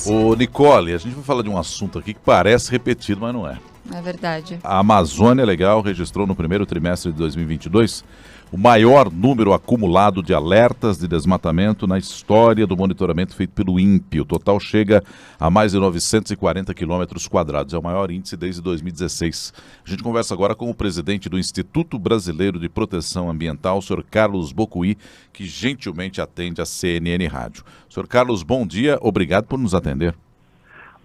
Carlos. Ô, Nicole, a gente vai falar de um assunto aqui que parece repetido, mas não é. É verdade. A Amazônia Legal registrou no primeiro trimestre de 2022 o maior número acumulado de alertas de desmatamento na história do monitoramento feito pelo INPE. O total chega a mais de 940 quilômetros quadrados. É o maior índice desde 2016. A gente conversa agora com o presidente do Instituto Brasileiro de Proteção Ambiental, o senhor Carlos Bocuí, que gentilmente atende a CNN Rádio. Senhor Carlos, bom dia. Obrigado por nos atender.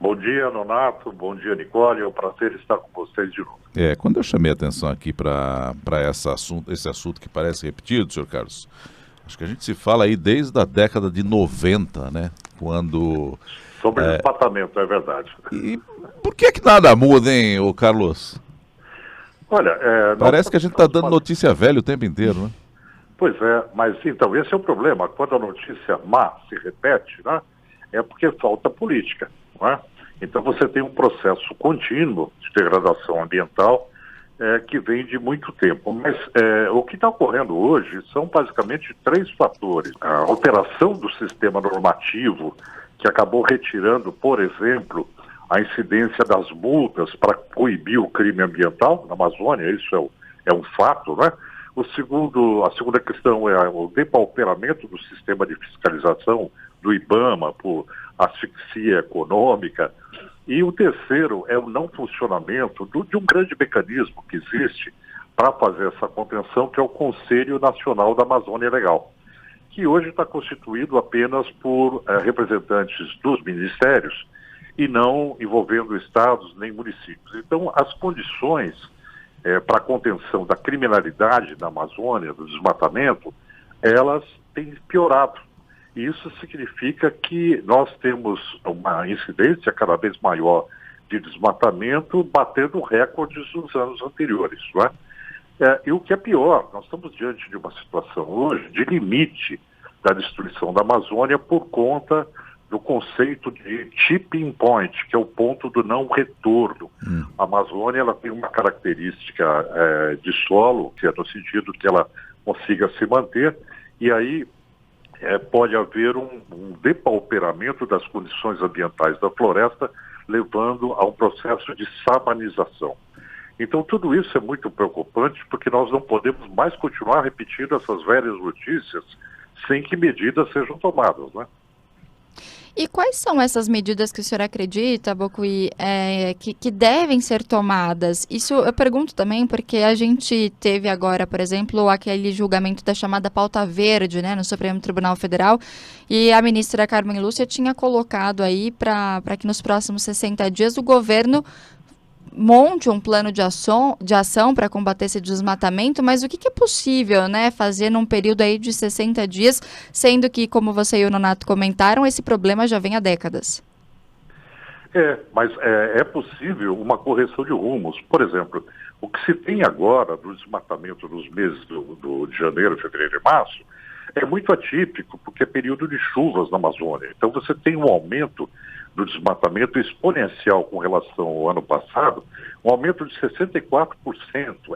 Bom dia, Nonato. Bom dia, Nicole. É um prazer estar com vocês de novo. Quando eu chamei a atenção aqui para esse assunto que parece repetido, senhor Carlos, acho que a gente se fala aí desde a década de 90, né? Quando... Sobre desmatamento, é verdade. E por que nada muda, hein, ô Carlos? Olha, parece que a gente está dando notícia velha o tempo inteiro, né? Pois é, mas então, esse é o problema. Quando a notícia má se repete, né? É porque falta política. Não é? Então você tem um processo contínuo de degradação ambiental que vem de muito tempo. Mas o que está ocorrendo hoje são basicamente três fatores. A alteração do sistema normativo, que acabou retirando, por exemplo, a incidência das multas para coibir o crime ambiental na Amazônia, isso é um fato, né? A segunda questão é o depauperamento do sistema de fiscalização do IBAMA por asfixia econômica. E o terceiro é o não funcionamento de um grande mecanismo que existe para fazer essa contenção, que é o Conselho Nacional da Amazônia Legal, que hoje está constituído apenas por representantes dos ministérios e não envolvendo estados nem municípios. Então, as condições para a contenção da criminalidade na Amazônia, do desmatamento, elas têm piorado. E isso significa que nós temos uma incidência cada vez maior de desmatamento, batendo recordes dos anos anteriores. Não é? E o que é pior, nós estamos diante de uma situação hoje de limite da destruição da Amazônia por conta do conceito de tipping point, que é o ponto do não retorno. A Amazônia ela tem uma característica de solo, que é no sentido que ela consiga se manter, e aí pode haver um depauperamento das condições ambientais da floresta, levando a um processo de sabanização. Então tudo isso é muito preocupante, porque nós não podemos mais continuar repetindo essas velhas notícias sem que medidas sejam tomadas, né? E quais são essas medidas que o senhor acredita, Bocuí, que devem ser tomadas? Isso eu pergunto também porque a gente teve agora, por exemplo, aquele julgamento da chamada pauta verde, né, no Supremo Tribunal Federal, e a ministra Carmen Lúcia tinha colocado aí para que nos próximos 60 dias o governo monte um plano de ação para combater esse desmatamento, mas o que é possível, né, fazer num período aí de 60 dias, sendo que, como você e o Nonato comentaram, esse problema já vem há décadas? Mas é possível uma correção de rumos. Por exemplo, o que se tem agora do desmatamento nos meses de janeiro, fevereiro e março é muito atípico, porque é período de chuvas na Amazônia. Então você tem um aumento do desmatamento exponencial com relação ao ano passado, um aumento de 64%,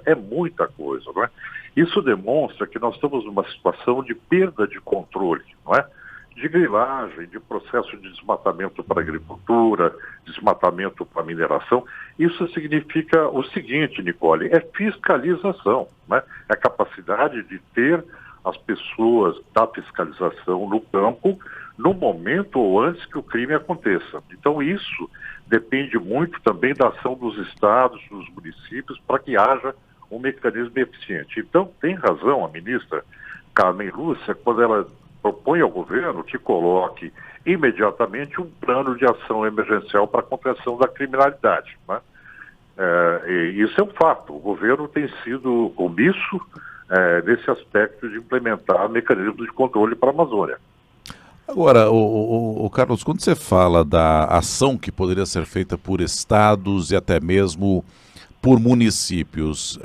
é muita coisa, não é? Isso demonstra que nós estamos numa situação de perda de controle, não é? De grilagem, de processo de desmatamento para a agricultura, desmatamento para a mineração. Isso significa o seguinte, Nicole, é fiscalização, né? É a capacidade de ter as pessoas da fiscalização no campo no momento ou antes que o crime aconteça. Então isso depende muito também da ação dos estados, dos municípios, para que haja um mecanismo eficiente. Então tem razão a ministra Carmen Lúcia quando ela propõe ao governo que coloque imediatamente um plano de ação emergencial para a contenção da criminalidade, né? E isso é um fato. O governo tem sido omisso nesse aspecto de implementar mecanismos de controle para a Amazônia. Agora, o Carlos, quando você fala da ação que poderia ser feita por estados e até mesmo por municípios.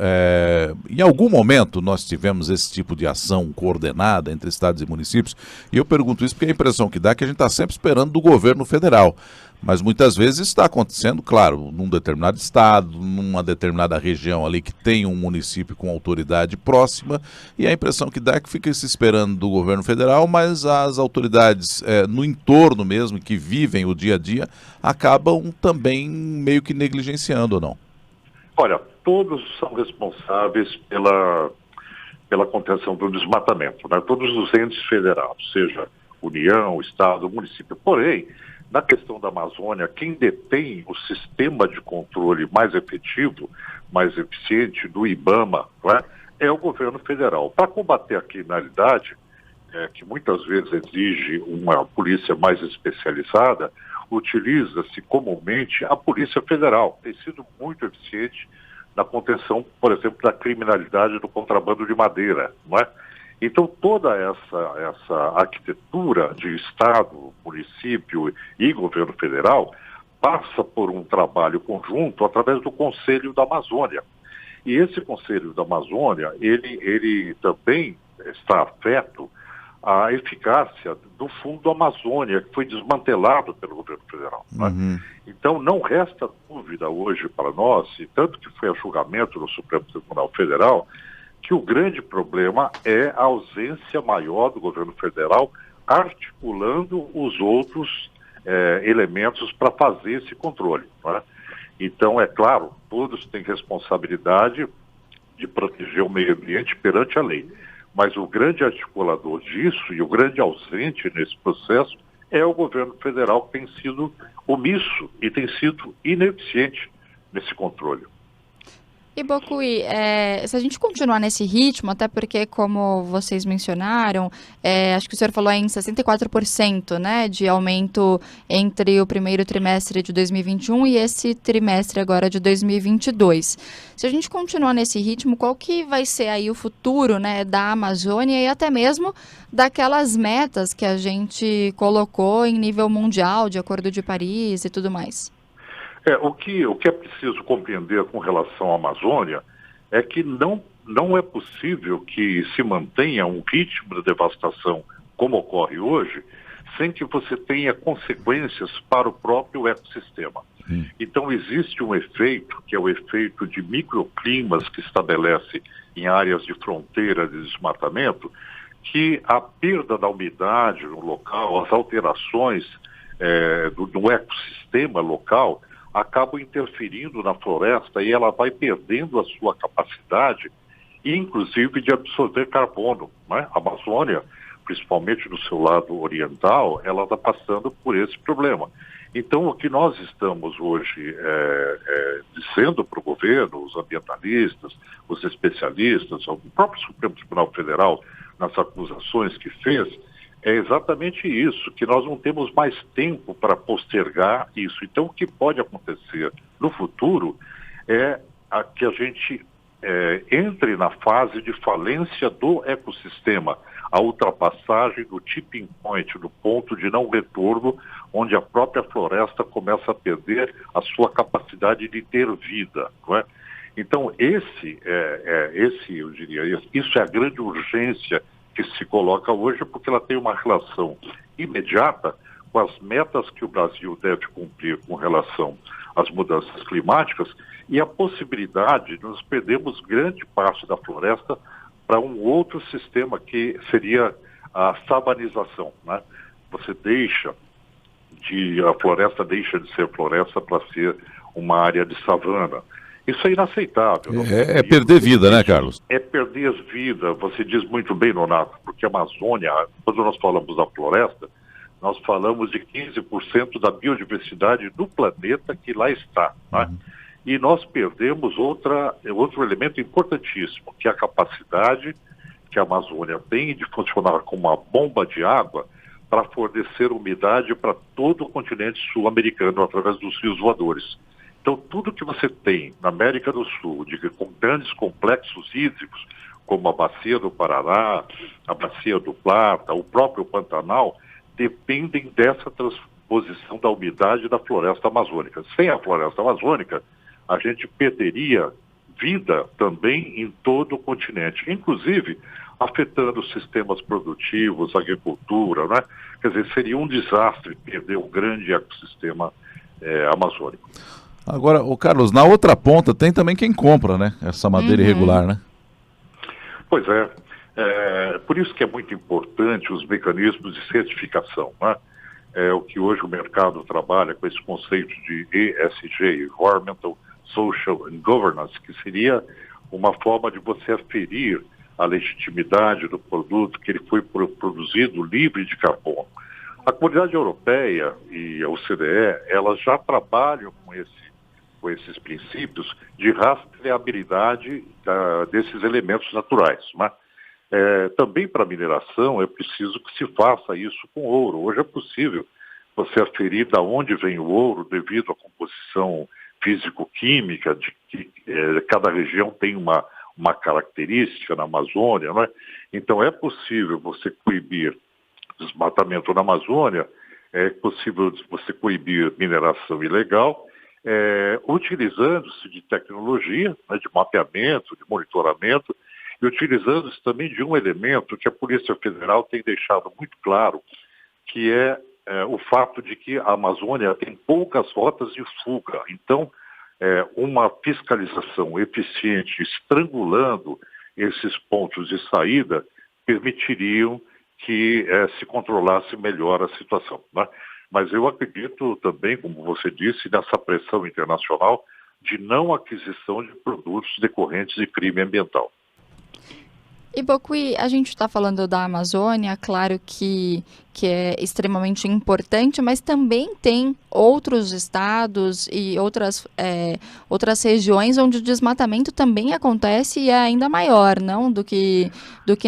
Em algum momento nós tivemos esse tipo de ação coordenada entre estados e municípios, e eu pergunto isso porque a impressão que dá é que a gente está sempre esperando do governo federal. Mas muitas vezes está acontecendo, claro, num determinado estado, numa determinada região ali que tem um município com autoridade próxima, e a impressão que dá é que fica se esperando do governo federal, mas as autoridades no entorno mesmo, que vivem o dia a dia, acabam também meio que negligenciando, ou não? Olha, todos são responsáveis pela contenção do desmatamento, né? Todos os entes federados, seja União, Estado, município. Porém, na questão da Amazônia, quem detém o sistema de controle mais efetivo, mais eficiente do IBAMA, não é o governo federal. Para combater a criminalidade, que muitas vezes exige uma polícia mais especializada, utiliza-se comumente a Polícia Federal. Tem sido muito eficiente na contenção, por exemplo, da criminalidade do contrabando de madeira, não é? Então, toda essa arquitetura de Estado, município e governo federal passa por um trabalho conjunto através do Conselho da Amazônia. E esse Conselho da Amazônia, ele também está afeto à eficácia do Fundo Amazônia, que foi desmantelado pelo governo federal. Né? Então, não resta dúvida hoje para nós, e tanto que foi a julgamento no Supremo Tribunal Federal, que o grande problema é a ausência maior do governo federal articulando os outros elementos para fazer esse controle. Né? Então, é claro, todos têm responsabilidade de proteger o meio ambiente perante a lei, mas o grande articulador disso e o grande ausente nesse processo é o governo federal, que tem sido omisso e tem sido ineficiente nesse controle. E, Bocuí, se a gente continuar nesse ritmo, até porque, como vocês mencionaram, acho que o senhor falou em 64%, né, de aumento entre o primeiro trimestre de 2021 e esse trimestre agora de 2022. Se a gente continuar nesse ritmo, qual que vai ser aí o futuro, né, da Amazônia e até mesmo daquelas metas que a gente colocou em nível mundial, de Acordo de Paris e tudo mais? O que é preciso compreender com relação à Amazônia é que não é possível que se mantenha um ritmo de devastação como ocorre hoje, sem que você tenha consequências para o próprio ecossistema. Então existe um efeito, que é o efeito de microclimas que estabelece em áreas de fronteira de desmatamento, que a perda da umidade no local, as alterações do ecossistema local, acabam interferindo na floresta e ela vai perdendo a sua capacidade, inclusive de absorver carbono. Né? A Amazônia, principalmente no seu lado oriental, ela está passando por esse problema. Então, o que nós estamos hoje dizendo para o governo, os ambientalistas, os especialistas, o próprio Supremo Tribunal Federal, nas acusações que fez, é exatamente isso, que nós não temos mais tempo para postergar isso. Então, o que pode acontecer no futuro é que a gente entre na fase de falência do ecossistema, a ultrapassagem do tipping point, do ponto de não retorno, onde a própria floresta começa a perder a sua capacidade de ter vida. Não é? Então, eu diria, isso é a grande urgência que se coloca hoje, porque ela tem uma relação imediata com as metas que o Brasil deve cumprir com relação às mudanças climáticas e a possibilidade de nós perdermos grande parte da floresta para um outro sistema que seria a savanização. Né? A floresta deixa de ser floresta para ser uma área de savana. Isso é inaceitável. É perder vida, né, Carlos? É perder vida, você diz muito bem, Nonato, porque a Amazônia, quando nós falamos da floresta, nós falamos de 15% da biodiversidade do planeta que lá está. Né? E nós perdemos outro elemento importantíssimo, que é a capacidade que a Amazônia tem de funcionar como uma bomba de água para fornecer umidade para todo o continente sul-americano através dos rios voadores. Então, tudo que você tem na América do Sul, com grandes complexos hídricos, como a Bacia do Paraná, a Bacia do Plata, o próprio Pantanal, dependem dessa transposição da umidade da floresta amazônica. Sem a floresta amazônica, a gente perderia vida também em todo o continente, inclusive afetando os sistemas produtivos, a agricultura, né? Quer dizer, seria um desastre perder o grande ecossistema amazônico. Agora, o Carlos, na outra ponta tem também quem compra, né? Essa madeira irregular, né? Pois é. Por isso que é muito importante os mecanismos de certificação, né? O que hoje o mercado trabalha com esse conceito de ESG, Environmental, Social and Governance, que seria uma forma de você aferir a legitimidade do produto, que ele foi produzido livre de carbono. A Comunidade Europeia e a OCDE, elas já trabalham com esses princípios de rastreabilidade desses elementos naturais, né? Também para a mineração é preciso que se faça isso com ouro. Hoje é possível você aferir de onde vem o ouro devido à composição físico-química, de que cada região tem uma característica na Amazônia, não é? Então é possível você coibir desmatamento na Amazônia, é possível você coibir mineração ilegal, utilizando-se de tecnologia, né, de mapeamento, de monitoramento, e utilizando-se também de um elemento que a Polícia Federal tem deixado muito claro, que é o fato de que a Amazônia tem poucas rotas de fuga. Então, uma fiscalização eficiente, estrangulando esses pontos de saída, permitiriam que se controlasse melhor a situação, né? Mas eu acredito também, como você disse, nessa pressão internacional de não aquisição de produtos decorrentes de crime ambiental. E, Bocuí, a gente está falando da Amazônia, claro que é extremamente importante, mas também tem outros estados e outras regiões onde o desmatamento também acontece e é ainda maior, não, do que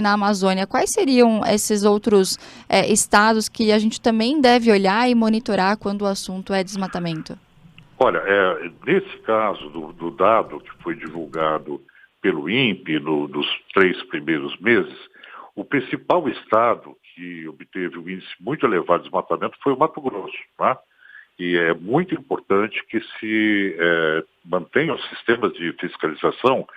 na Amazônia. Quais seriam esses outros estados que a gente também deve olhar e monitorar quando o assunto é desmatamento? Olha, nesse caso do dado que foi divulgado pelo INPE nos 3 primeiros meses, o principal estado que obteve um índice muito elevado de desmatamento foi o Mato Grosso, né? E é muito importante que se mantenham os sistemas de fiscalização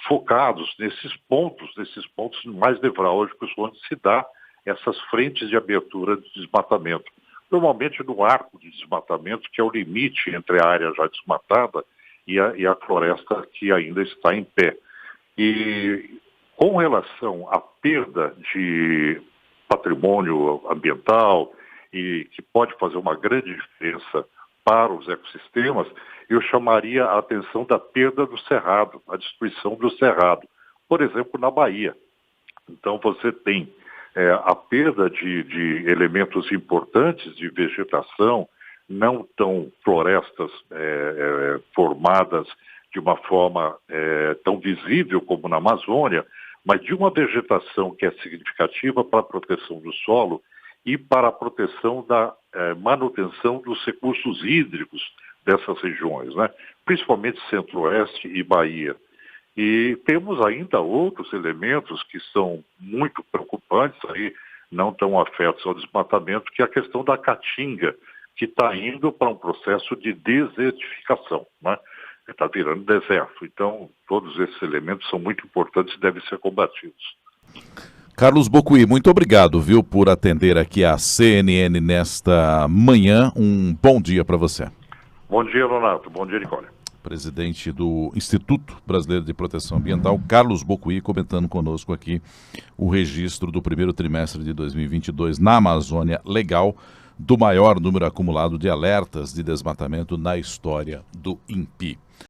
focados nesses pontos mais nevrálgicos onde se dá essas frentes de abertura de desmatamento. Normalmente no arco de desmatamento, que é o limite entre a área já desmatada e a floresta que ainda está em pé. E com relação à perda de patrimônio ambiental e que pode fazer uma grande diferença para os ecossistemas, eu chamaria a atenção da perda do cerrado, a destruição do cerrado, por exemplo, na Bahia. Então você tem a perda de elementos importantes de vegetação, não tão florestas formadas de uma forma tão visível como na Amazônia, mas de uma vegetação que é significativa para a proteção do solo e para a proteção da manutenção dos recursos hídricos dessas regiões, né? Principalmente Centro-Oeste e Bahia. E temos ainda outros elementos que são muito preocupantes, aí, não tão afetos ao desmatamento, que é a questão da caatinga, que está indo para um processo de desertificação, né? Está virando deserto. Então, todos esses elementos são muito importantes e devem ser combatidos. Carlos Bocuí, muito obrigado, viu, por atender aqui a CNN nesta manhã. Um bom dia para você. Bom dia, Leonardo. Bom dia, Nicole. Presidente do Instituto Brasileiro de Proteção Ambiental, Carlos Bocuí, comentando conosco aqui o registro do primeiro trimestre de 2022 na Amazônia Legal, do maior número acumulado de alertas de desmatamento na história do INPE.